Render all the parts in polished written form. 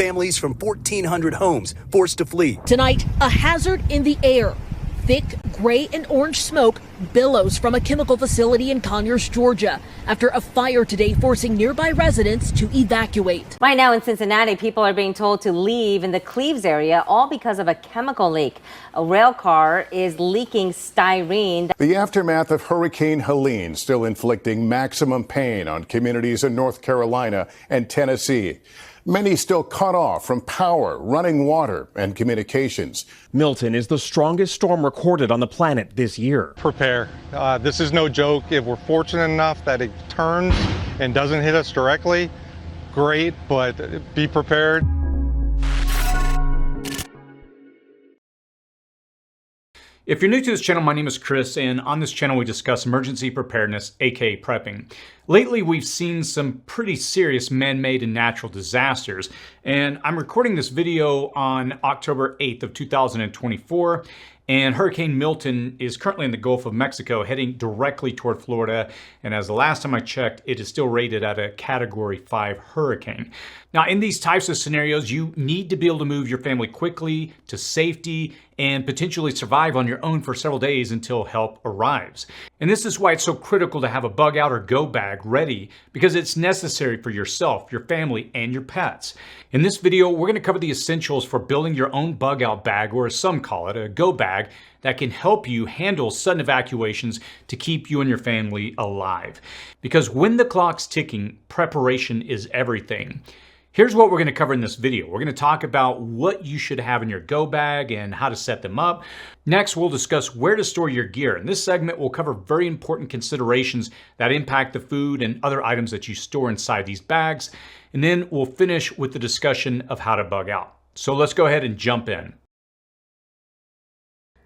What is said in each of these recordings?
Families from 1,400 homes forced to flee. Tonight, a hazard in the air. Thick gray and orange smoke billows from a chemical facility in Conyers, Georgia, after a fire today forcing nearby residents to evacuate. Right now in Cincinnati, people are being told to leave in the Cleves area, all because of a chemical leak. A rail car is leaking styrene. The aftermath of Hurricane Helene still inflicting maximum pain on communities in North Carolina and Tennessee. Many still cut off from power, running water, and communications. Milton is the strongest storm recorded on the planet this year. Prepare. This is no joke. If we're fortunate enough that it turns and doesn't hit us directly, great, but be prepared. If you're new to this channel, my name is Chris, and on this channel we discuss emergency preparedness, aka prepping. Lately, we've seen some pretty serious man-made and natural disasters, and I'm recording this video on October 8th of 2024, and Hurricane Milton is currently in the Gulf of Mexico, heading directly toward Florida, and as the last time I checked, it is still rated at a Category 5 hurricane. Now, in these types of scenarios, you need to be able to move your family quickly to safety and potentially survive on your own for several days until help arrives. And this is why it's so critical to have a bug out or go bag ready, because it's necessary for yourself, your family, and your pets. In this video, we're going to cover the essentials for building your own bug out bag, or as some call it, a go bag, that can help you handle sudden evacuations to keep you and your family alive. Because when the clock's ticking, preparation is everything. Here's what we're going to cover in this video. We're going to talk about what you should have in your go bag and how to set them up. Next, we'll discuss where to store your gear. In this segment, we'll cover very important considerations that impact the food and other items that you store inside these bags. And then we'll finish with the discussion of how to bug out. So let's go ahead and jump in.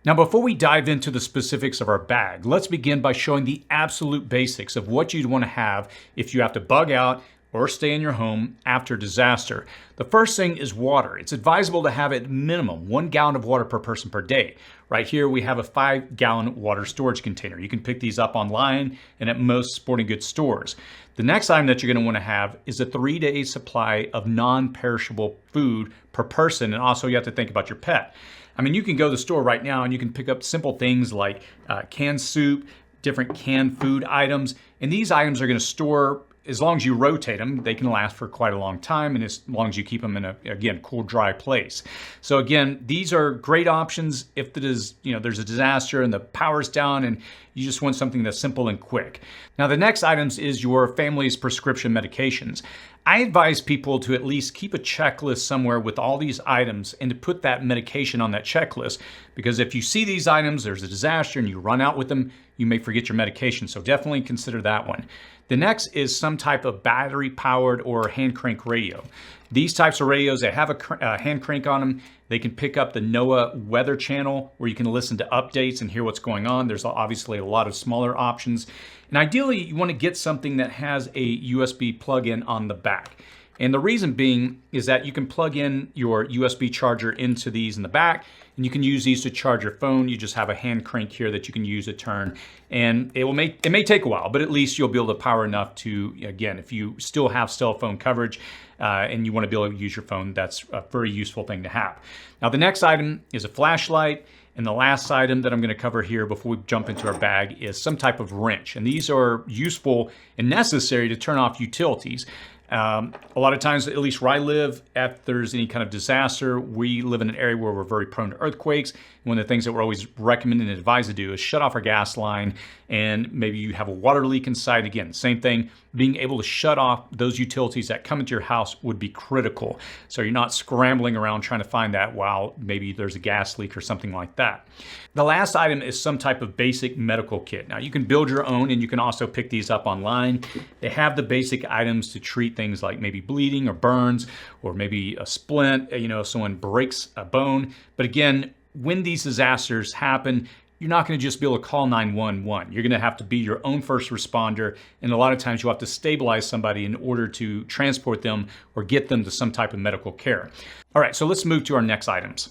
Now, before we dive into the specifics of our bag, let's begin by showing the absolute basics of what you'd want to have if you have to bug out or stay in your home after disaster. The first thing is water. It's advisable to have at minimum 1 gallon of water per person per day. Right here we have a 5-gallon water storage container. You can pick these up online and at most sporting goods stores. The next item that you're going to want to have is a 3-day supply of non-perishable food per person, and also you have to think about your pet. I mean, you can go to the store right now and you can pick up simple things like canned soup, different canned food items, and these items are going to store, as long as you rotate them, they can last for quite a long time, and as long as you keep them in a, again, cool, dry place. So again, these are great options if there's a disaster and the power's down and you just want something that's simple and quick. Now, the next items is your family's prescription medications. I advise people to at least keep a checklist somewhere with all these items and to put that medication on that checklist, because if you see these items, there's a disaster and you run out with them, you may forget your medication. So definitely consider that one. The next is some type of battery-powered or hand crank radio. These types of radios, they have a hand crank on them. They can pick up the NOAA weather channel where you can listen to updates and hear what's going on. There's obviously a lot of smaller options. And ideally, you want to get something that has a USB plug-in on the back. And the reason being is that you can plug in your USB charger into these in the back, and you can use these to charge your phone. You just have a hand crank here that you can use to turn, and it may take a while, but at least you'll be able to power enough to, again, if you still have cell phone coverage and you want to be able to use your phone, that's a very useful thing to have. Now, the next item is a flashlight. And the last item that I'm going to cover here before we jump into our bag is some type of wrench. And these are useful and necessary to turn off utilities. A lot of times, at least where I live, if there's any kind of disaster, we live in an area where we're very prone to earthquakes. One of the things that we're always recommended and advised to do is shut off our gas line, and maybe you have a water leak inside. Again, same thing, being able to shut off those utilities that come into your house would be critical. So you're not scrambling around trying to find that while maybe there's a gas leak or something like that. The last item is some type of basic medical kit. Now, you can build your own, and you can also pick these up online. They have the basic items to treat things like maybe bleeding or burns, or maybe a splint, if someone breaks a bone. But again, when these disasters happen, you're not going to just be able to call 911. You're going to have to be your own first responder, and a lot of times you'll have to stabilize somebody in order to transport them or get them to some type of medical care. All right, so let's move to our next items.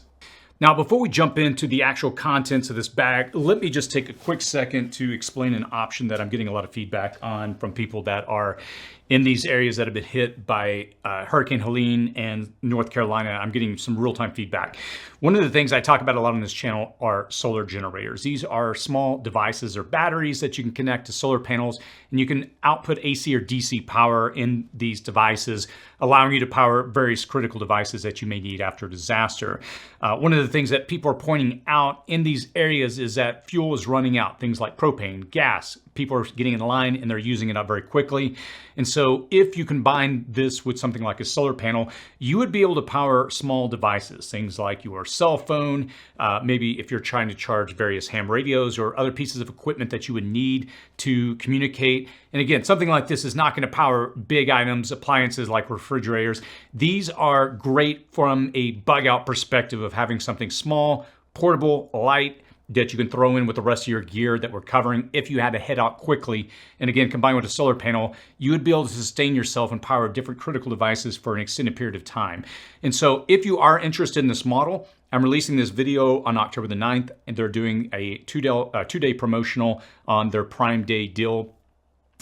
Now, before we jump into the actual contents of this bag, let me just take a quick second to explain an option that I'm getting a lot of feedback on from people that are in these areas that have been hit by Hurricane Helene and North Carolina. I'm getting some real-time feedback. One of the things I talk about a lot on this channel are solar generators. These are small devices or batteries that you can connect to solar panels, and you can output AC or DC power in these devices, allowing you to power various critical devices that you may need after a disaster. One of the things that people are pointing out in these areas is that fuel is running out, things like propane, gas. People are getting in line and they're using it up very quickly. And so if you combine this with something like a solar panel, you would be able to power small devices, things like your cell phone, maybe if you're trying to charge various ham radios or other pieces of equipment that you would need to communicate. And again, something like this is not going to power big items, appliances like refrigerators. These are great from a bug out perspective of having something small, portable, light, that you can throw in with the rest of your gear that we're covering if you had to head out quickly. And again, combined with a solar panel, you would be able to sustain yourself and power different critical devices for an extended period of time. And so if you are interested in this model, I'm releasing this video on October the 9th, and they're doing a two-day promotional on their Prime Day deal,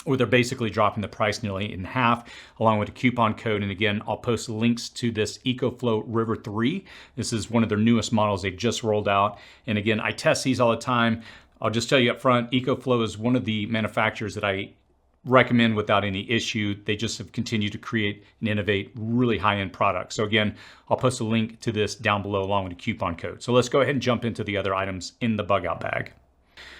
where they're basically dropping the price nearly in half, along with a coupon code. And again, I'll post links to this EcoFlow River 3. This is one of their newest models they've just rolled out. And again, I test these all the time. I'll just tell you up front, EcoFlow is one of the manufacturers that I recommend without any issue. They just have continued to create and innovate really high-end products. So again, I'll post a link to this down below along with a coupon code. So let's go ahead and jump into the other items in the bug out bag.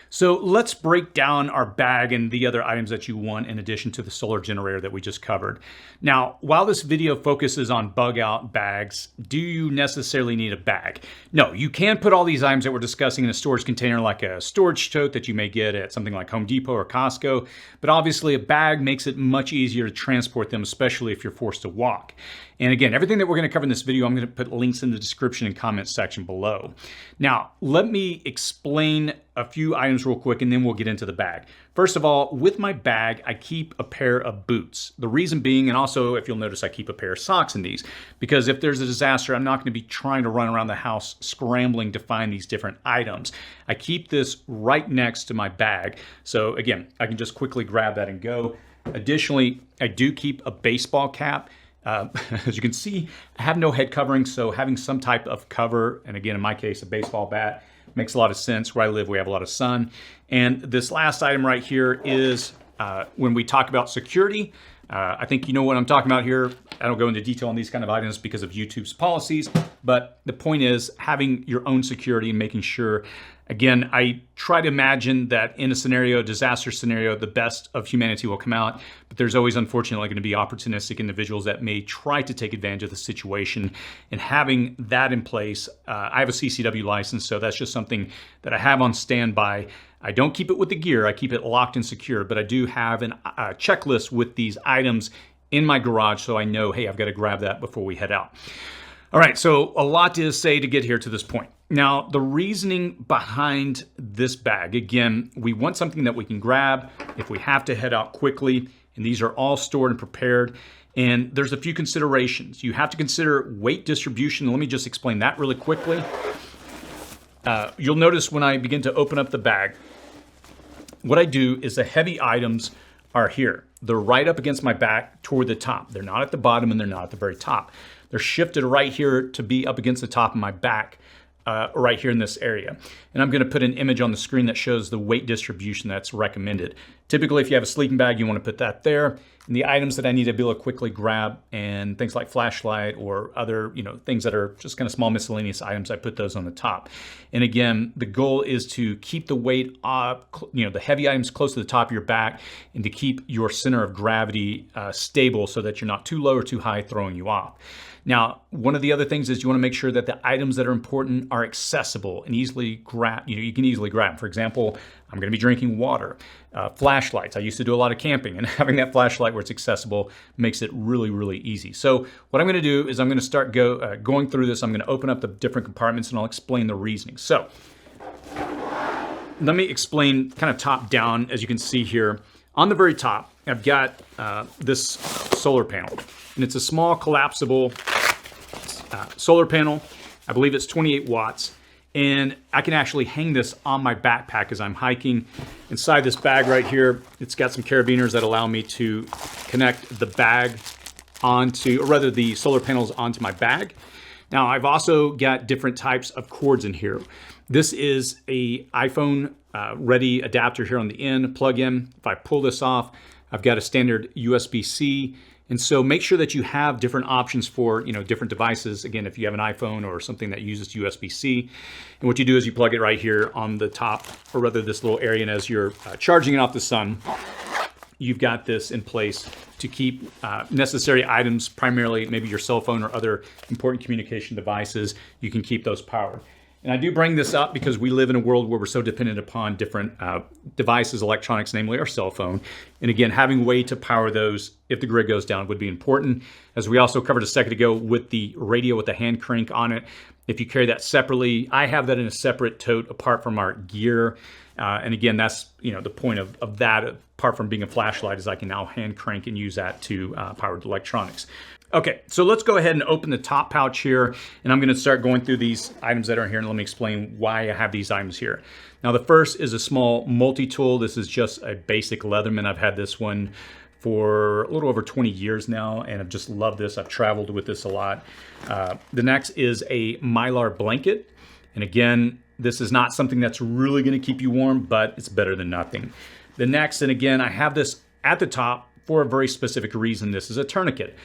So let's break down our bag and the other items that you want in addition to the solar generator that we just covered. Now, while this video focuses on bug out bags, do you necessarily need a bag? No, you can put all these items that we're discussing in a storage container like a storage tote that you may get at something like Home Depot or Costco, but obviously a bag makes it much easier to transport them, especially if you're forced to walk. And again, everything that we're going to cover in this video, I'm going to put links in the description and comment section below. Now, let me explain a few items real quick, and then we'll get into the bag. First of all, with my bag, I keep a pair of boots. The reason being, and also if you'll notice, I keep a pair of socks in these, because if there's a disaster, I'm not going to be trying to run around the house scrambling to find these different items. I keep this right next to my bag. So again, I can just quickly grab that and go. Additionally, I do keep a baseball cap. As you can see, I have no head covering, so having some type of cover, and again, in my case, a baseball bat, makes a lot of sense. Where I live, we have a lot of sun. And this last item right here is when we talk about security, I think you know what I'm talking about here. I don't go into detail on these kind of items because of YouTube's policies, but the point is having your own security and making sure. Again, I try to imagine that in a scenario, disaster scenario, the best of humanity will come out, but there's always unfortunately going to be opportunistic individuals that may try to take advantage of the situation. And having that in place, I have a CCW license, so that's just something that I have on standby. I don't keep it with the gear, I keep it locked and secure, but I do have a checklist with these items in my garage, so I know, hey, I've got to grab that before we head out. All right, so a lot to say to get here to this point. Now, the reasoning behind this bag, again, we want something that we can grab if we have to head out quickly, and these are all stored and prepared. And there's a few considerations. You have to consider weight distribution. Let me just explain that really quickly. You'll notice when I begin to open up the bag, what I do is the heavy items are here. They're right up against my back toward the top. They're not at the bottom and they're not at the very top. They're shifted right here to be up against the top of my back, right here in this area. And I'm going to put an image on the screen that shows the weight distribution that's recommended. Typically, if you have a sleeping bag, you want to put that there. And the items that I need to be able to quickly grab, and things like flashlight or other, things that are just kind of small miscellaneous items, I put those on the top. And again, the goal is to keep the weight up, the heavy items close to the top of your back, and to keep your center of gravity stable so that you're not too low or too high, throwing you off. Now, one of the other things is you want to make sure that the items that are important are accessible and easily grab. You can easily grab. For example, I'm going to be drinking water, flashlights. I used to do a lot of camping, and having that flashlight where it's accessible makes it really, really easy. So what I'm going to do is I'm going to start going through this. I'm going to open up the different compartments, and I'll explain the reasoning. So let me explain kind of top down. As you can see here, on the very top, I've got this solar panel, and it's a small collapsible solar panel. I believe it's 28 watts. and I can actually hang this on my backpack as I'm hiking. Inside this bag right here, it's got some carabiners that allow me to connect the bag onto, or rather the solar panels onto my bag. Now I've also got different types of cords in here. This is a iPhone ready adapter here on the end, plug in. If I pull this off, I've got a standard USB-C. And so make sure that you have different options for, different devices. Again, if you have an iPhone or something that uses USB-C, and what you do is you plug it right here on the top, or rather this little area, and as you're charging it off the sun, you've got this in place to keep necessary items, primarily maybe your cell phone or other important communication devices, you can keep those powered. And I do bring this up because we live in a world where we're so dependent upon different devices, electronics, namely our cell phone. And again, having a way to power those if the grid goes down would be important. As we also covered a second ago with the radio with the hand crank on it, if you carry that separately, I have that in a separate tote apart from our gear. And again, that's the point of that, apart from being a flashlight, is I can now hand crank and use that to power the electronics. Okay, so let's go ahead and open the top pouch here, and I'm gonna start going through these items that are here, and let me explain why I have these items here. Now the first is a small multi-tool. This is just a basic Leatherman. I've had this one for a little over 20 years now, and I've just loved this. I've traveled with this a lot. The next is a Mylar blanket, and again, this is not something that's really gonna keep you warm, but it's better than nothing. The next, and again, I have this at the top for a very specific reason. This is a tourniquet.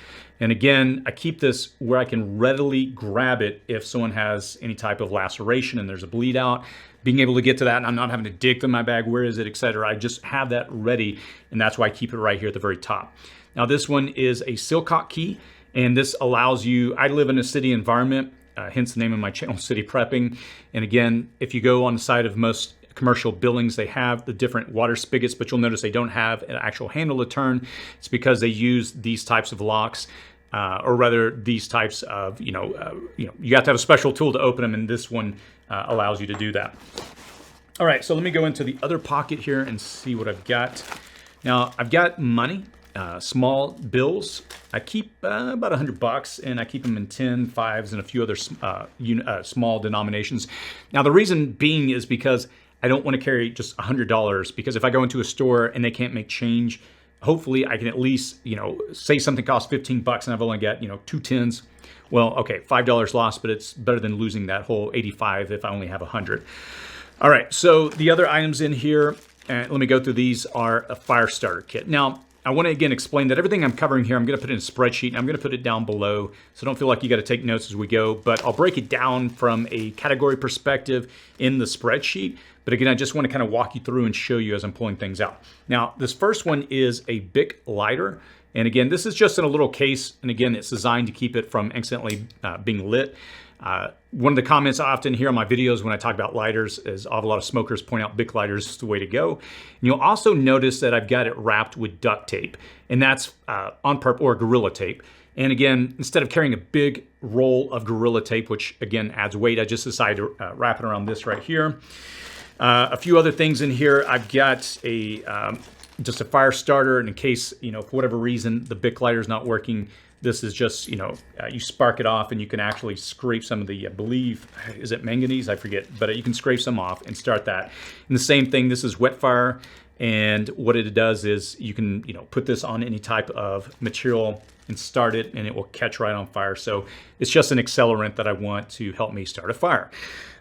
And again, I keep this where I can readily grab it if someone has any type of laceration and there's a bleed out. Being able to get to that, and I'm not having to dig through my bag, where is it, etc. I just have that ready, and that's why I keep it right here at the very top. Now this one is a Silcock key, and this allows you, I live in a city environment, hence the name of my channel, City Prepping. And again, if you go on the side of most commercial buildings, they have the different water spigots, but you'll notice they don't have an actual handle to turn. It's because they use these types of locks, or rather these types of, you have to have a special tool to open them, and this one allows you to do that. All right, so let me go into the other pocket here and see what I've got. Now, I've got money, small bills. I keep about $100, and I keep them in 10, 5s, and a few other small denominations. Now, the reason being is because I don't want to carry just $100, because if I go into a store and they can't make change, hopefully I can at least, say something costs $15 and I've only got, 2 10s. Well, okay, $5 lost, but it's better than losing that whole 85 if I only have 100. All right, so the other items in here, let me go through these, are a fire starter kit. Now, I want to again explain that everything I'm covering here, I'm going to put in a spreadsheet, and I'm going to put it down below, so don't feel like you got to take notes as we go, but I'll break it down from a category perspective in the spreadsheet. But again, I just want to kind of walk you through and show you as I'm pulling things out. Now, this first one is a Bic lighter. And again, this is just in a little case. And again, it's designed to keep it from accidentally being lit. One of the comments I often hear on my videos when I talk about lighters is I have a lot of smokers point out Bic lighters is the way to go. And you'll also notice that I've got it wrapped with duct tape, and that's on purpose, or Gorilla tape. And again, instead of carrying a big roll of Gorilla tape, which again adds weight, I just decided to wrap it around this right here. A few other things in here. I've got a just a fire starter, and in case, for whatever reason, the Bic lighter is not working, this is just, you spark it off, and you can actually scrape some of the, I believe, is it manganese? I forget, but you can scrape some off and start that. And the same thing, this is wet fire, and what it does is you can, put this on any type of material and start it, and it will catch right on fire. So it's just an accelerant that I want to help me start a fire.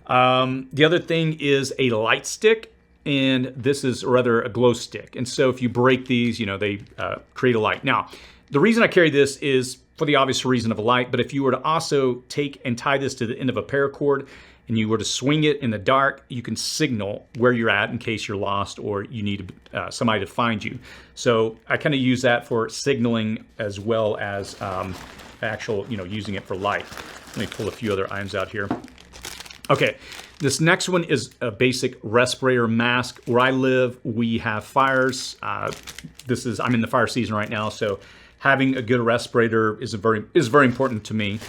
The other thing is a light stick, and this is rather a glow stick. And so if you break these, they create a light. Now, the reason I carry this is for the obvious reason of a light, but if you were to also take and tie this to the end of a paracord and you were to swing it in the dark, you can signal where you're at in case you're lost or you need somebody to find you. So I kind of use that for signaling as well as actual, using it for light. Let me pull a few other items out here. Okay, this next one is a basic respirator mask. Where I live, we have fires. I'm in the fire season right now, so having a good respirator is very important to me.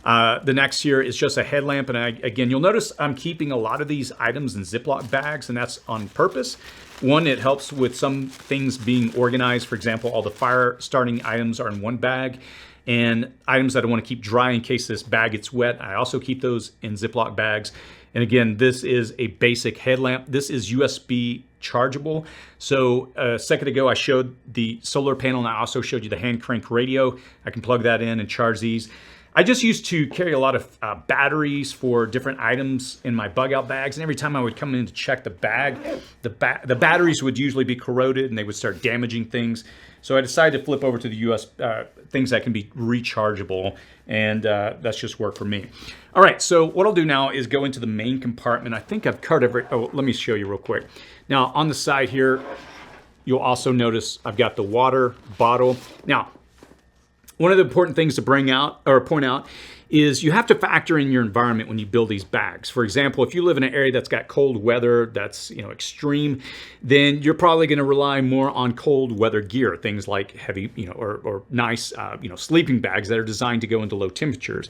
The next here is just a headlamp, and again, you'll notice I'm keeping a lot of these items in Ziploc bags, and that's on purpose. One, it helps with some things being organized. For example, all the fire starting items are in one bag. and items that I want to keep dry in case this bag gets wet. I also keep those in Ziploc bags. And again, this is a basic headlamp. This is USB chargeable. So a second ago, I showed the solar panel, and I also showed you the hand crank radio. I can plug that in and charge these. I just used to carry a lot of batteries for different items in my bug out bags, and every time I would come in to check the bag, the batteries would usually be corroded and they would start damaging things. So I decided to flip over to the things that can be rechargeable, and that's just worked for me. All right, so what I'll do now is go into the main compartment. I think I've covered let me show you real quick. Now on the side here, you'll also notice I've got the water bottle. Now, one of the important things to point out is you have to factor in your environment when you build these bags. For example, if you live in an area that's got cold weather, that's extreme, then you're probably going to rely more on cold weather gear, things like heavy, or nice, sleeping bags that are designed to go into low temperatures,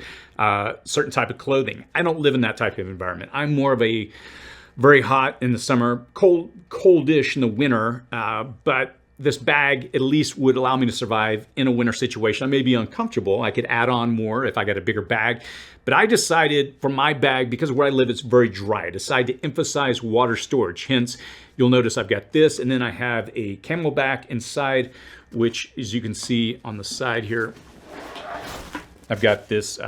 certain type of clothing. I don't live in that type of environment. I'm more of a very hot in the summer, coldish in the winter, but this bag at least would allow me to survive in a winter situation. I may be uncomfortable. I could add on more if I got a bigger bag. But I decided for my bag, because where I live, it's very dry, I decided to emphasize water storage. Hence, you'll notice I've got this, and then I have a Camelback inside, which, as you can see on the side here, I've got this,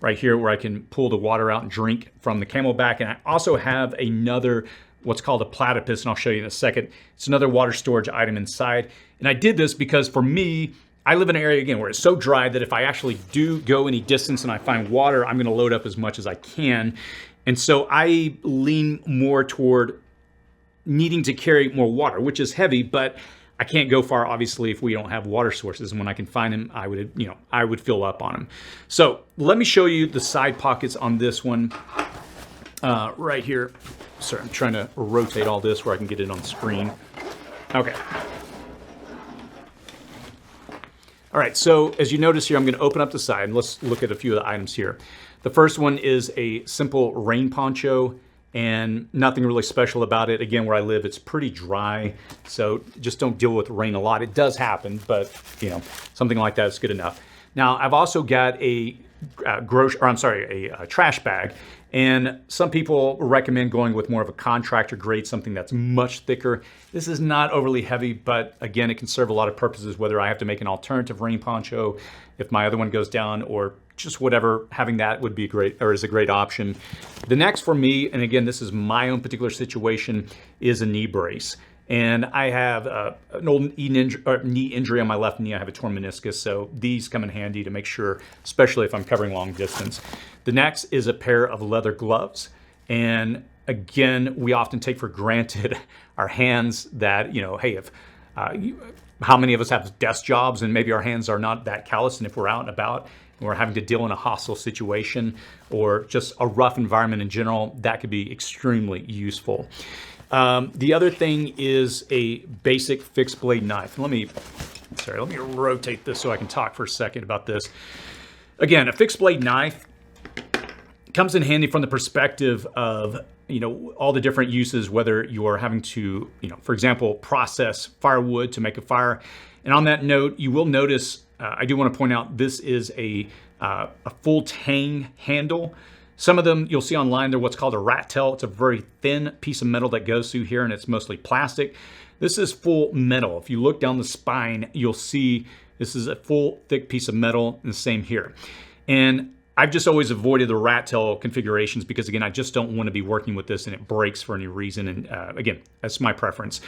right here where I can pull the water out and drink from the Camelback. And I also have another what's called a platypus, and I'll show you in a second. It's another water storage item inside. And I did this because for me, I live in an area, again, where it's so dry that if I actually do go any distance and I find water, I'm gonna load up as much as I can. And so I lean more toward needing to carry more water, which is heavy, but I can't go far, obviously, if we don't have water sources. And when I can find them, I would fill up on them. So let me show you the side pockets on this one right here. Sorry, I'm trying to rotate all this where I can get it on the screen. Okay. All right, so as you notice here, I'm going to open up the side, and let's look at a few of the items here. The first one is a simple rain poncho, and nothing really special about it. Again, where I live, it's pretty dry, so just don't deal with rain a lot. It does happen, but something like that is good enough. Now, I've also got a trash bag. And some people recommend going with more of a contractor grade, something that's much thicker. This is not overly heavy, but again, it can serve a lot of purposes, whether I have to make an alternative rain poncho, if my other one goes down, or just whatever, having that would be is a great option. The next for me, and again, this is my own particular situation, is a knee brace. And I have an old knee injury on my left knee. I have a torn meniscus, so these come in handy to make sure, especially if I'm covering long distance. The next is a pair of leather gloves. And again, we often take for granted our hands that, hey, how many of us have desk jobs and maybe our hands are not that callous, and if we're out and about and we're having to deal in a hostile situation or just a rough environment in general, that could be extremely useful. The other thing is a basic fixed blade knife. Let me rotate this so I can talk for a second about this. Again, a fixed blade knife comes in handy from the perspective of, all the different uses, whether you're having to, for example, process firewood to make a fire. And on that note, you will notice, I do want to point out, this is a full tang handle. Some of them you'll see online, they're what's called a rat tail. It's a very thin piece of metal that goes through here, and it's mostly plastic. This is full metal. If you look down the spine, you'll see this is a full thick piece of metal, and the same here. And I've just always avoided the rat tail configurations because, again, I just don't want to be working with this and it breaks for any reason. And again, that's my preference.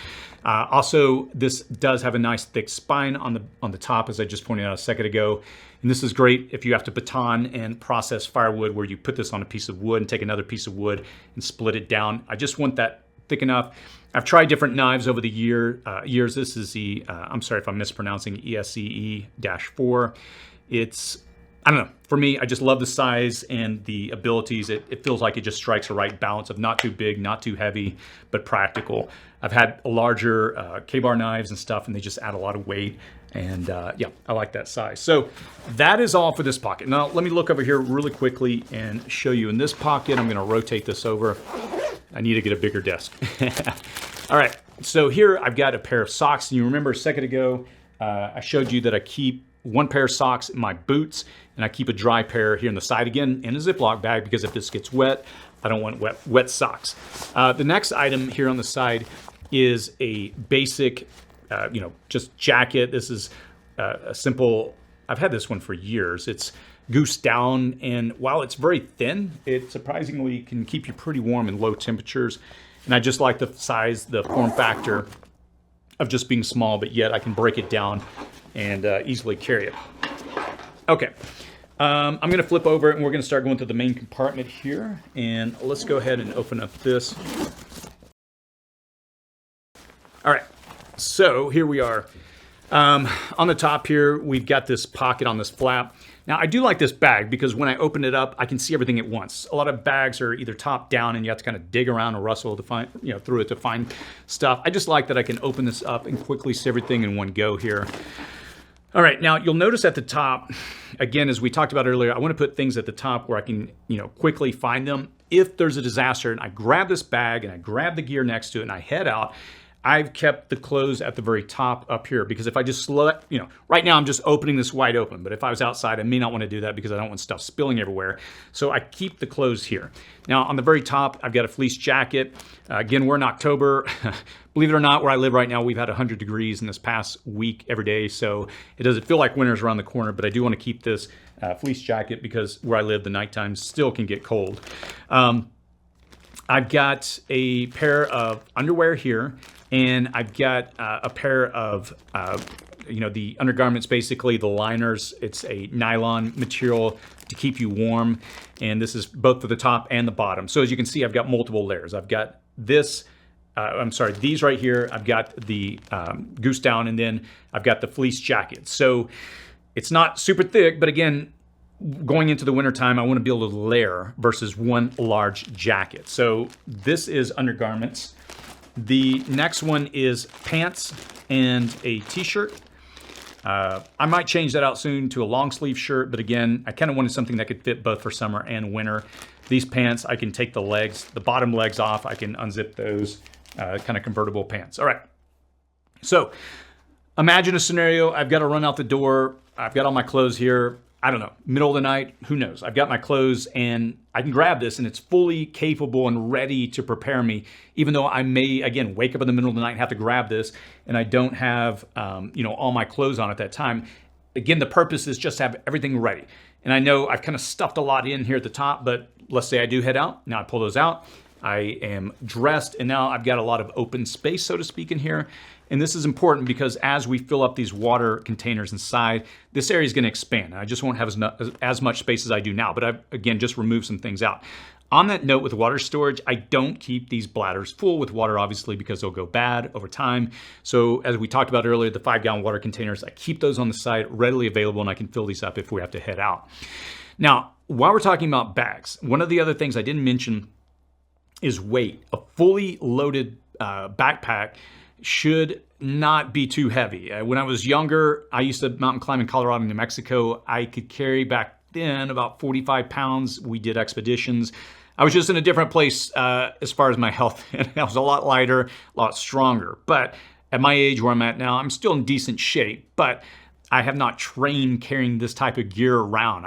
Also, this does have a nice thick spine on the top, as I just pointed out a second ago. And this is great if you have to baton and process firewood, where you put this on a piece of wood and take another piece of wood and split it down. I just want that thick enough. I've tried different knives over the years. This is the, I'm sorry if I'm mispronouncing, ESCE-4. It's, I don't know, for me, I just love the size and the abilities. It feels like it just strikes a right balance of not too big, not too heavy, but practical. I've had larger K-bar knives and stuff, and they just add a lot of weight. And yeah, I like that size. So that is all for this pocket. Now, let me look over here really quickly and show you. In this pocket, I'm gonna rotate this over. I need to get a bigger desk. All right, so here I've got a pair of socks. And you remember a second ago, I showed you that I keep one pair of socks in my boots, and I keep a dry pair here in the side, again, in a Ziploc bag, because if this gets wet, I don't want wet socks. The next item here on the side is a basic, just jacket. This is a simple, I've had this one for years. It's goose down, and while it's very thin, it surprisingly can keep you pretty warm in low temperatures. And I just like the size, the form factor of just being small, but yet I can break it down and easily carry it. Okay, I'm gonna flip over and we're gonna start going to the main compartment here. And let's go ahead and open up this. All right, so here we are. On the top here, we've got this pocket on this flap. Now, I do like this bag because when I open it up, I can see everything at once. A lot of bags are either top down and you have to kind of dig around or rustle to find, through it to find stuff. I just like that I can open this up and quickly see everything in one go here. All right, now you'll notice at the top, again, as we talked about earlier, I want to put things at the top where I can, quickly find them. If there's a disaster and I grab this bag and I grab the gear next to it and I head out, I've kept the clothes at the very top up here, because if I just right now I'm just opening this wide open, but if I was outside, I may not want to do that because I don't want stuff spilling everywhere. So I keep the clothes here. Now on the very top, I've got a fleece jacket. Again, we're in October. Believe it or not, where I live right now, we've had 100 degrees in this past week every day. So it doesn't feel like winter's around the corner, but I do want to keep this fleece jacket because where I live, the nighttime still can get cold. I've got a pair of underwear here, and I've got a pair of, the undergarments, basically the liners. It's a nylon material to keep you warm, and this is both for the top and the bottom. So as you can see, I've got multiple layers. I've got this, these right here. I've got the goose down, and then I've got the fleece jacket. So it's not super thick, but again, going into the wintertime, I want to be able to layer versus one large jacket. So this is undergarments. The next one is pants and a t-shirt. I might change that out soon to a long sleeve shirt, but again, I kind of wanted something that could fit both for summer and winter. These pants, I can take the legs, the bottom legs off. I can unzip those kind of convertible pants. All right. So imagine a scenario. I've got to run out the door. I've got all my clothes here. I don't know, middle of the night, who knows? I've got my clothes and I can grab this and it's fully capable and ready to prepare me, even though I may, again, wake up in the middle of the night and have to grab this and I don't have, all my clothes on at that time. Again, the purpose is just to have everything ready. And I know I've kind of stuffed a lot in here at the top, but let's say I do head out. Now I pull those out. I am dressed and now I've got a lot of open space, so to speak, in here. And this is important because as we fill up these water containers inside, this area is going to expand. I just won't have as much space as I do now, but I've, again, just removed some things out. On that note with water storage, I don't keep these bladders full with water, obviously, because they'll go bad over time. So as we talked about earlier, the 5-gallon water containers, I keep those on the side readily available and I can fill these up if we have to head out. Now, while we're talking about bags, one of the other things I didn't mention is weight. A fully loaded backpack should not be too heavy. When I was younger, I used to mountain climb in Colorado and New Mexico. I could carry back then about 45 pounds. We did expeditions. I was just in a different place as far as my health. I was a lot lighter, a lot stronger. But at my age where I'm at now, I'm still in decent shape, but I have not trained carrying this type of gear around.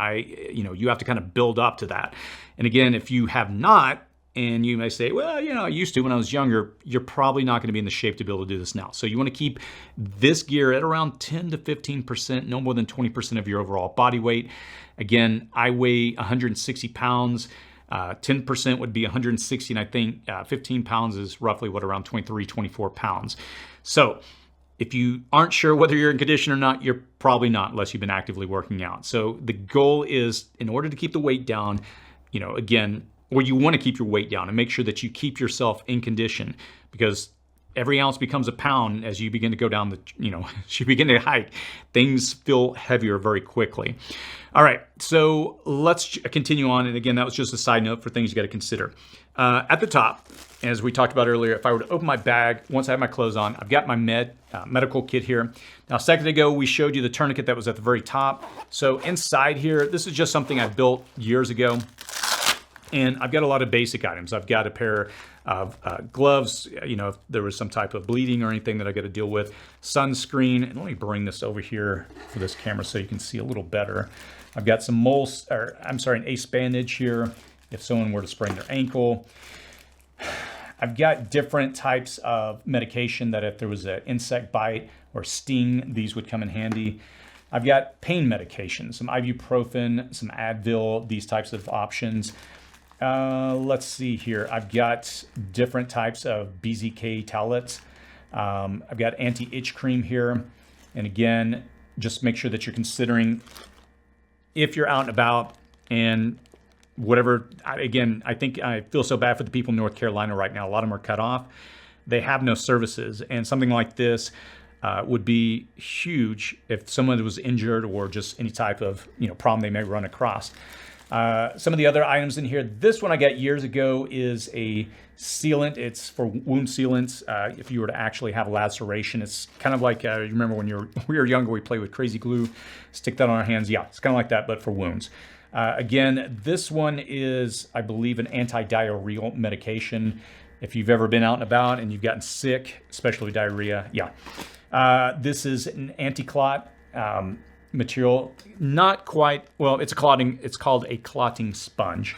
You have to kind of build up to that. And again, if you have not, and you may say, well, I used to when I was younger, you're probably not going to be in the shape to be able to do this now. So you want to keep this gear at around 10 to 15%, no more than 20% of your overall body weight. Again, I weigh 160 pounds. 10% would be 160, and I think 15 pounds is roughly around 23, 24 pounds. So if you aren't sure whether you're in condition or not, you're probably not unless you've been actively working out. So the goal is, in order to keep the weight down, again, or you want to keep your weight down and make sure that you keep yourself in condition, because every ounce becomes a pound as you begin to go down as you begin to hike, things feel heavier very quickly. All right, so let's continue on. And again, that was just a side note for things you got to consider. At the top, as we talked about earlier, if I were to open my bag, once I have my clothes on, I've got my medical kit here. Now, a second ago, we showed you the tourniquet that was at the very top. So inside here, this is just something I built years ago. And I've got a lot of basic items. I've got a pair of gloves, if there was some type of bleeding or anything that I got to deal with, sunscreen, and let me bring this over here for this camera so you can see a little better. I've got some an ace bandage here if someone were to sprain their ankle. I've got different types of medication that if there was an insect bite or sting, these would come in handy. I've got pain medication, some ibuprofen, some Advil, these types of options. Let's see here. I've got different types of BZK towelettes. I've got anti-itch cream here. And again, just make sure that you're considering if you're out and about and whatever. Again, I think I feel so bad for the people in North Carolina right now. A lot of them are cut off. They have no services. And something like this would be huge if someone was injured or just any type of problem they may run across. Some of the other items in here, this one I got years ago is a sealant. It's for wound sealants. If you were to actually have a laceration, it's kind of like, you remember when we were younger, we played with crazy glue, stick that on our hands. Yeah, it's kind of like that, but for wounds. Again, this one is, I believe, an anti-diarrheal medication. If you've ever been out and about and you've gotten sick, especially diarrhea, yeah. This is an anti-clot material. Not quite, well, it's called a clotting sponge.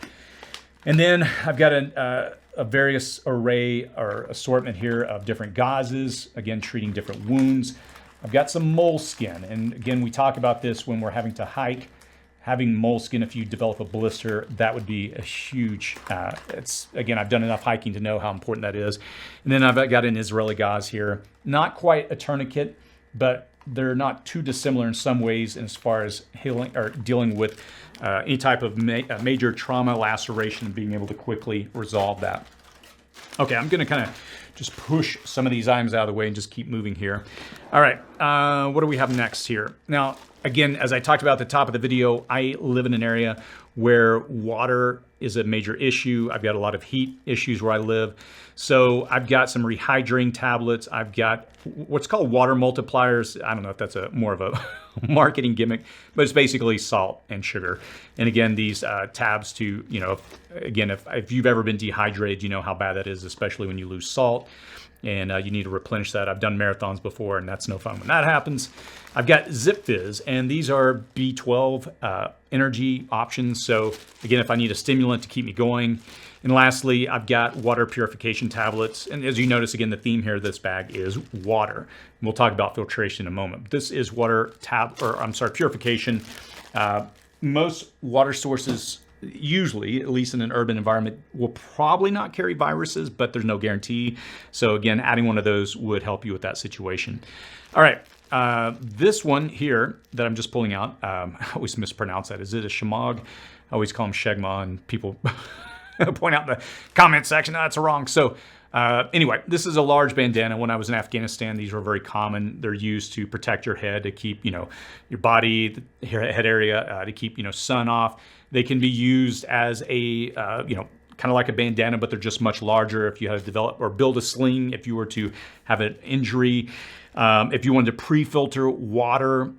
And then I've got a various array or assortment here of different gauzes, again, treating different wounds. I've got some moleskin. And again, we talk about this when we're having to hike. Having moleskin, if you develop a blister, that would be a huge, again, I've done enough hiking to know how important that is. And then I've got an Israeli gauze here. Not quite a tourniquet, but they're not too dissimilar in some ways as far as healing or dealing with any type of major trauma, laceration, and being able to quickly resolve that. Okay, I'm gonna kind of just push some of these items out of the way and just keep moving here. All right, what do we have next here? Now, again, as I talked about at the top of the video, I live in an area where water is a major issue. I've got a lot of heat issues where I live. So I've got some rehydrating tablets. I've got what's called water multipliers. I don't know if that's more of a marketing gimmick, but it's basically salt and sugar. And again, these tabs to, again, if you've ever been dehydrated, you know how bad that is, especially when you lose salt and you need to replenish that. I've done marathons before and that's no fun when that happens. I've got Zip Fizz, and these are B12 energy options. So again, if I need a stimulant to keep me going. And lastly, I've got water purification tablets. And as you notice, again, the theme here of this bag is water. And we'll talk about filtration in a moment. But this is purification. Most water sources, usually, at least in an urban environment, will probably not carry viruses, but there's no guarantee. So again, adding one of those would help you with that situation. All right, this one here that I'm just pulling out, I always mispronounce that. Is it a shamag? I always call them shegma, and people point out in the comment section, that's wrong. So anyway, this is a large bandana. When I was in Afghanistan, these were very common. They're used to protect your head, to keep, your body, your head area, to keep, sun off. They can be used as a, kind of like a bandana, but they're just much larger. If you had to develop or build a sling, if you were to have an injury, if you wanted to pre-filter water,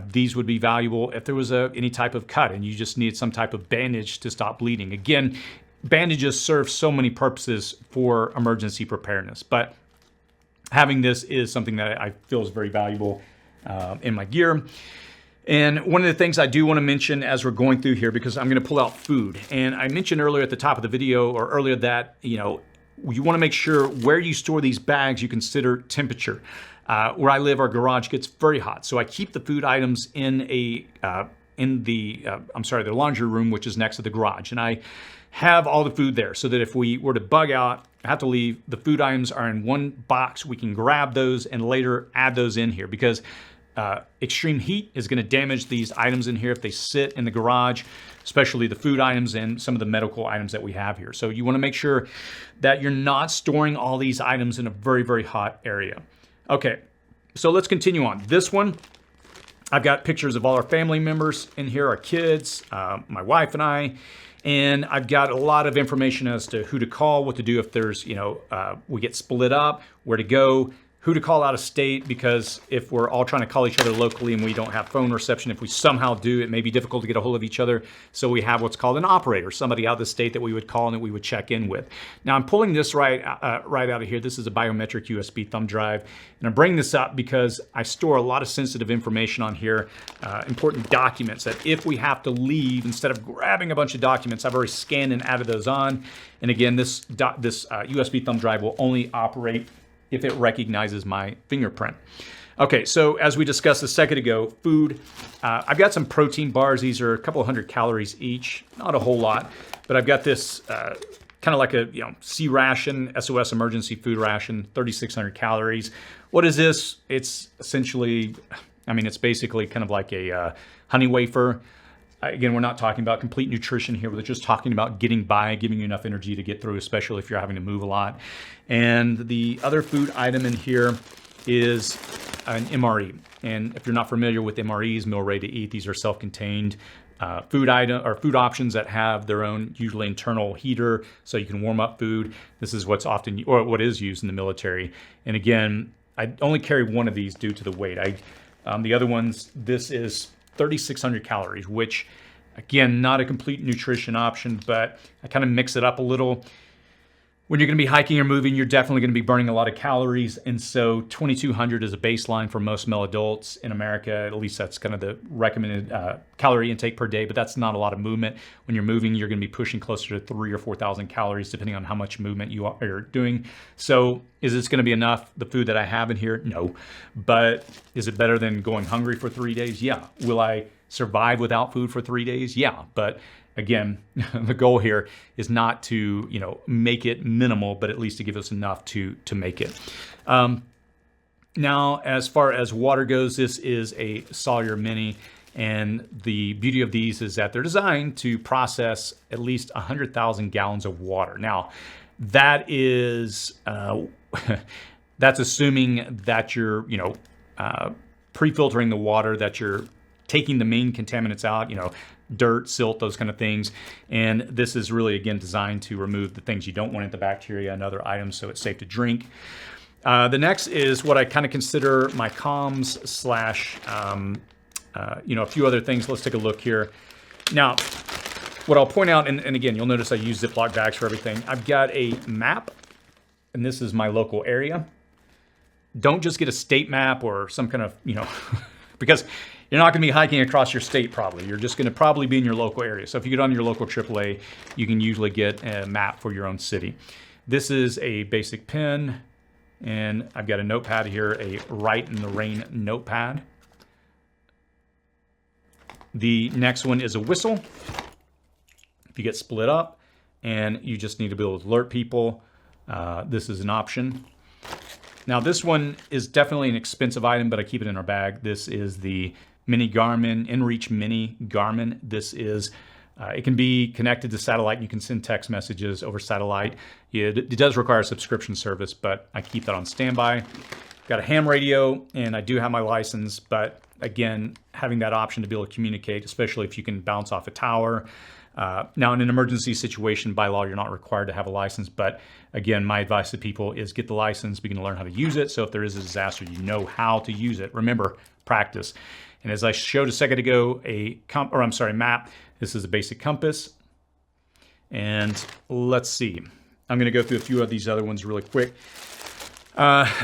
these would be valuable. If there was any type of cut and you just need some type of bandage to stop bleeding. Again, bandages serve so many purposes for emergency preparedness, but having this is something that I feel is very valuable in my gear. And one of the things I do want to mention as we're going through here, because I'm going to pull out food, and I mentioned earlier at the top of the video or earlier that, you want to make sure where you store these bags, you consider temperature. Where I live, our garage gets very hot, so I keep the food items in the laundry room, which is next to the garage, and I have all the food there so that if we were to bug out, I have to leave, the food items are in one box. We can grab those and later add those in here, because extreme heat is going to damage these items in here if they sit in the garage, especially the food items and some of the medical items that we have here. So you want to make sure that you're not storing all these items in a very, very hot area. Okay, so let's continue on. This one, I've got pictures of all our family members in here, our kids, my wife and I, and I've got a lot of information as to who to call, what to do if there's, we get split up, where to go, who to call out of state, because if we're all trying to call each other locally and we don't have phone reception, if we somehow do, it may be difficult to get a hold of each other. So we have what's called an operator, somebody out of the state that we would call and that we would check in with. Now I'm pulling this right out of here. This is a biometric USB thumb drive. And I'm bringing this up because I store a lot of sensitive information on here, important documents that if we have to leave, instead of grabbing a bunch of documents, I've already scanned and added those on. And again, this USB thumb drive will only operate if it recognizes my fingerprint. Okay, so as we discussed a second ago, food. I've got some protein bars. These are a couple of 100 calories each, not a whole lot, but I've got this kind of like a C ration, SOS emergency food ration, 3,600 calories. What is this? It's essentially, it's basically kind of like a honey wafer. Again, we're not talking about complete nutrition here. We're just talking about getting by, giving you enough energy to get through, especially if you're having to move a lot. And the other food item in here is an MRE. And if you're not familiar with MREs, meal ready to eat, these are self-contained food options that have their own usually internal heater, so you can warm up food. This is what's often, or what is used in the military. And again, I only carry one of these due to the weight. The other ones, this is 3,600 calories, which again, not a complete nutrition option, but I kind of mix it up a little. When you're going to be hiking or moving, you're definitely going to be burning a lot of calories. And so 2,200 is a baseline for most male adults in America. At least that's kind of the recommended calorie intake per day, but that's not a lot of movement. When you're moving, you're going to be pushing closer to 3,000 or 4,000 calories, depending on how much movement you are doing. So is this going to be enough, the food that I have in here? No. But is it better than going hungry for 3 days? Yeah. Will I survive without food for 3 days? Yeah. But again, the goal here is not to, make it minimal, but at least to give us enough to make it. Now, as far as water goes, this is a Sawyer Mini, and the beauty of these is that they're designed to process at least 100,000 gallons of water. Now, that is that's assuming that you're, pre-filtering the water, that you're taking the main contaminants out, dirt, silt, those kind of things. And this is really, again, designed to remove the things you don't want in the bacteria and other items, so it's safe to drink. The next is what I kind of consider my comms slash, a few other things. Let's take a look here. Now, what I'll point out, and again, you'll notice I use Ziploc bags for everything. I've got a map, and this is my local area. Don't just get a state map or some kind of, because you're not going to be hiking across your state probably. You're just going to probably be in your local area. So if you get on your local AAA, you can usually get a map for your own city. This is a basic pen, and I've got a notepad here, a Write in the Rain notepad. The next one is a whistle. If you get split up and you just need to be able to alert people, this is an option. Now this one is definitely an expensive item, but I keep it in our bag. This is the Mini Garmin, InReach Mini Garmin. This is, it can be connected to satellite, and you can send text messages over satellite. It does require a subscription service, but I keep that on standby. Got a ham radio, and I do have my license, but again, having that option to be able to communicate, especially if you can bounce off a tower. Now, in an emergency situation, by law, you're not required to have a license. But again, my advice to people is get the license, begin to learn how to use it. So if there is a disaster, you know how to use it. Remember, practice. And as I showed a second ago, map. This is a basic compass. And let's see. I'm going to go through a few of these other ones really quick.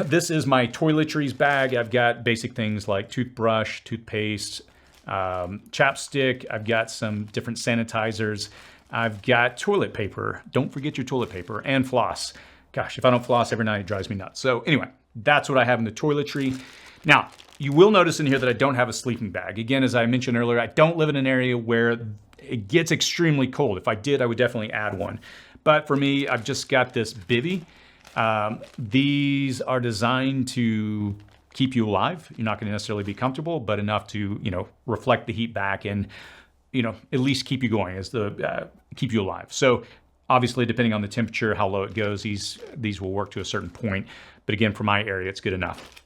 This is my toiletries bag. I've got basic things like toothbrush, toothpaste, chapstick. I've got some different sanitizers. I've got toilet paper. Don't forget your toilet paper, and floss. Gosh, if I don't floss every night, it drives me nuts. So anyway, that's what I have in the toiletry. Now, you will notice in here that I don't have a sleeping bag. Again, as I mentioned earlier, I don't live in an area where it gets extremely cold. If I did, I would definitely add one. But for me, I've just got this bivy. These are designed to keep you alive. You're not going to necessarily be comfortable, but enough to, reflect the heat back and, at least keep you going, keep you alive. So obviously, depending on the temperature, how low it goes, these will work to a certain point. But again, for my area, it's good enough.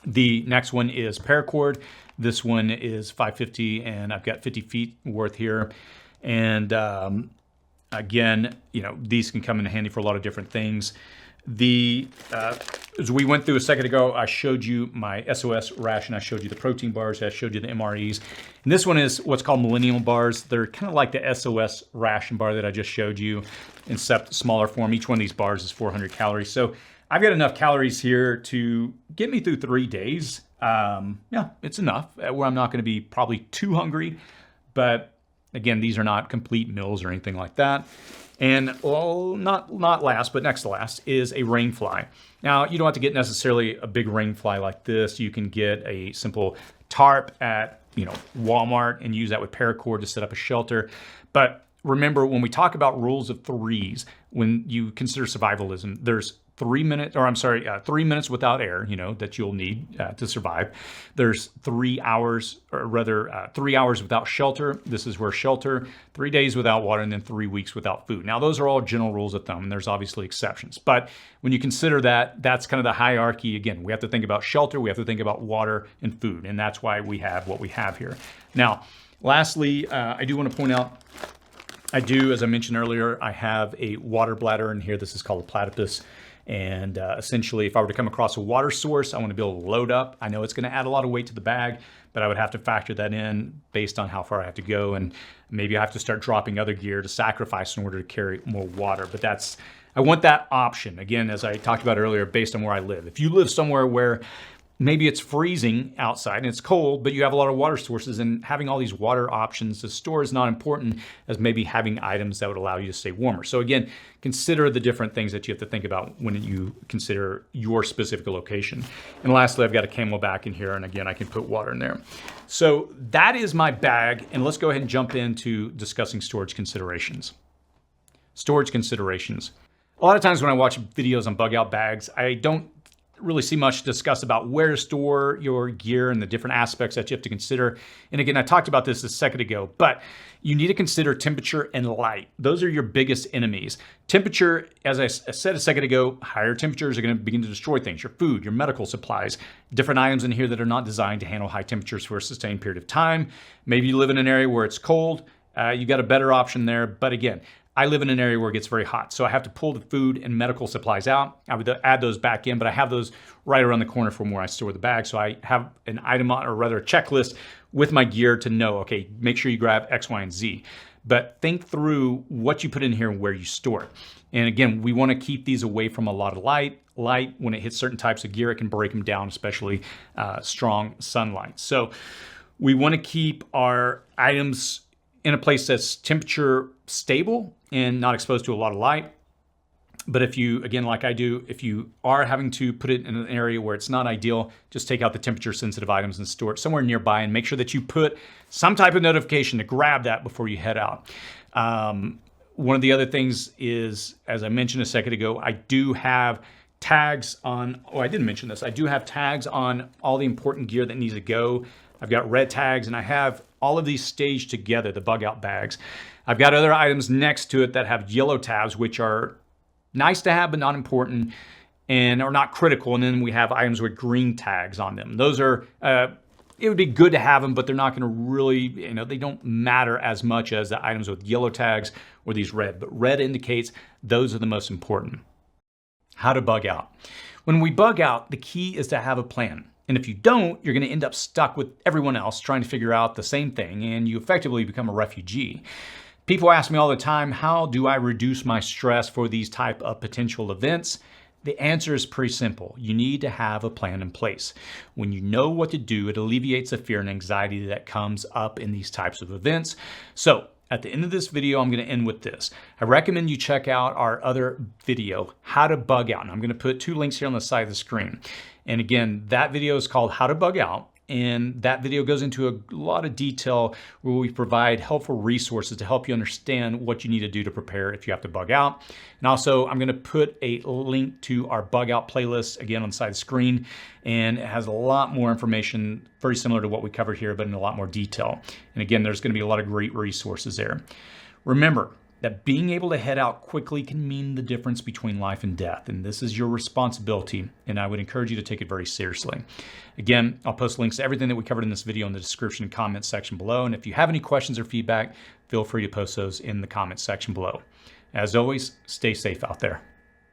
The next one is paracord. This one is 550, and I've got 50 feet worth here. And again, these can come in handy for a lot of different things. As we went through a second ago, I showed you my SOS ration. I showed you the protein bars. I showed you the MREs. And this one is what's called Millennium bars. They're kind of like the SOS ration bar that I just showed you, except smaller form. Each one of these bars is 400 calories. So I've got enough calories here to get me through 3 days. Yeah, it's enough where I'm not going to be probably too hungry. But again, these are not complete meals or anything like that. And well, not last, but next to last is a rain fly. Now, you don't have to get necessarily a big rain fly like this. You can get a simple tarp at, Walmart and use that with paracord to set up a shelter. But remember, when we talk about rules of threes, when you consider survivalism, there's 3 minutes without air, that you'll need to survive. There's 3 hours, or rather 3 hours without shelter. This is where shelter, 3 days without water, and then 3 weeks without food. Now, those are all general rules of thumb, and there's obviously exceptions. But when you consider that, that's kind of the hierarchy. Again, we have to think about shelter, we have to think about water and food, and that's why we have what we have here. Now, lastly, I do want to point out, as I mentioned earlier, I have a water bladder in here. This is called a platypus. And essentially, if I were to come across a water source, I want to be able to load up. I know it's going to add a lot of weight to the bag, but I would have to factor that in based on how far I have to go. And maybe I have to start dropping other gear to sacrifice in order to carry more water. But I want that option. Again, as I talked about earlier, based on where I live. If you live somewhere where maybe it's freezing outside and it's cold, but you have a lot of water sources, and having all these water options to store is not important as maybe having items that would allow you to stay warmer. So again, consider the different things that you have to think about when you consider your specific location. And lastly, I've got a Camelback in here, and again, I can put water in there. So that is my bag, and let's go ahead and jump into discussing storage considerations. Storage considerations. A lot of times when I watch videos on bug out bags, I don't really see much discussed about where to store your gear and the different aspects that you have to consider. And again, I talked about this a second ago, but you need to consider temperature and light. Those are your biggest enemies. Temperature, as I said a second ago, higher temperatures are going to begin to destroy things, your food, your medical supplies, different items in here that are not designed to handle high temperatures for a sustained period of time. Maybe you live in an area where it's cold. You got a better option there. But again, I live in an area where it gets very hot, so I have to pull the food and medical supplies out. I would add those back in, but I have those right around the corner from where I store the bag. So I have an item, or rather a checklist with my gear to know, okay, make sure you grab X, Y, and Z. But think through what you put in here and where you store it. And again, we want to keep these away from a lot of light. Light, when it hits certain types of gear, it can break them down, especially strong sunlight. So we want to keep our items in a place that's temperature stable and not exposed to a lot of light. But if you, again, like I do, if you are having to put it in an area where it's not ideal, just take out the temperature sensitive items and store it somewhere nearby, and make sure that you put some type of notification to grab that before you head out. One of the other things is, as I mentioned a second ago, I do have tags on, I didn't mention this, I do have tags on all the important gear that needs to go. I've got red tags, and I have all of these staged together, the bug out bags. I've got other items next to it that have yellow tabs, which are nice to have, but not important and are not critical. And then we have items with green tags on them. Those are, it would be good to have them, but they're not going to really, they don't matter as much as the items with yellow tags or these red. But red indicates those are the most important. How to bug out. When we bug out, the key is to have a plan. And if you don't, you're going to end up stuck with everyone else trying to figure out the same thing, and you effectively become a refugee. People ask me all the time, how do I reduce my stress for these type of potential events? The answer is pretty simple. You need to have a plan in place. When you know what to do, it alleviates the fear and anxiety that comes up in these types of events. So at the end of this video, I'm going to end with this. I recommend you check out our other video, How to Bug Out. And I'm going to put 2 links here on the side of the screen. And again, that video is called How to Bug Out. And that video goes into a lot of detail where we provide helpful resources to help you understand what you need to do to prepare if you have to bug out. And also, I'm going to put a link to our bug out playlist again on the side of the screen. And it has a lot more information, very similar to what we covered here, but in a lot more detail. And again, there's going to be a lot of great resources there. Remember that being able to head out quickly can mean the difference between life and death. And this is your responsibility, and I would encourage you to take it very seriously. Again, I'll post links to everything that we covered in this video in the description and comments section below. And if you have any questions or feedback, feel free to post those in the comments section below. As always, stay safe out there.